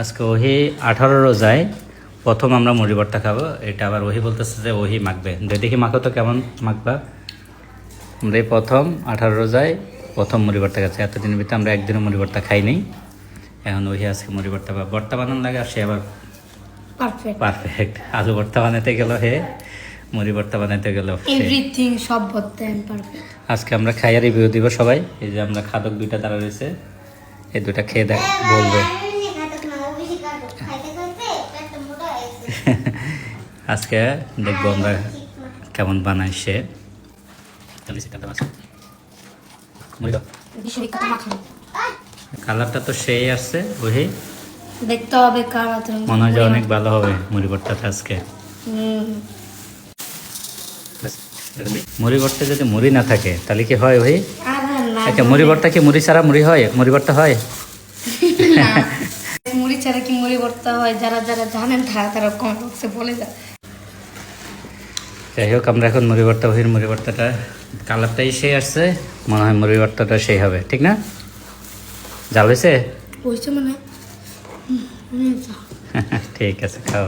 আজকে ওহি 18 রোজায় প্রথম আমরা মুড়ি ভর্তা খাবো। এটা আবার ওহি বলতেছে যে ওহি মাখবে, দেখি মাখো তো কেমন মাখবা। আমরা এই প্রথম 18 রোজায় প্রথম মুড়ি ভর্তা খাচ্ছি। এতদিনের ভিতরে আমরা একদিনও মুড়ি ভর্তা খাইনি। এখন ওহি আজকে মুড়ি ভর্তা বা ভর্তা বানানো লাগে, আর সে আবার পারফেক্ট। আলু ভর্তা বানাতে গেল হে, মুড়ি ভর্তা বানাতে গেল এভরিথিং, সব ভর্তা পারফেক্ট। আজকে আমরা খাইয়া রিভিউ দিব সবাই। এই যে আমরা খাদক দুইটা দাঁড়া রয়েছে, এই দুইটা খেয়ে দেখ বলবে। আজকে দেখবো আমরা কেমন বানাই সে। কালারটা তো সেই আসছে, ওহি দেখতে হবে কালার, মনে হয় যে অনেক ভালো হবে মুড়ি ভর্তাটা আজকে। মুড়ি ভর্তা যদি মুড়ি না থাকে তাহলে কি হয় ওহি? আচ্ছা, মুড়ি ভর্তা কি মুড়ি ছাড়া মুড়ি হয়? মুড়ি ভর্তা হয়? মুড়ি ছাড়া কি মুড়ি ভর্তা হয়? যারা যারা জানেন তারা কমেন্ট বক্সে বলে যায়। যাই হোক, আমরা এখন মুড়ি ভর্তা, ওহির মুড়ি ভর্তাটা কালারটাই সেই আসছে, মনে হয় মুড়ি ভর্তাটা সেই হবে, ঠিক না? জাল হয়েছে? মানে ঠিক আছে, খাও।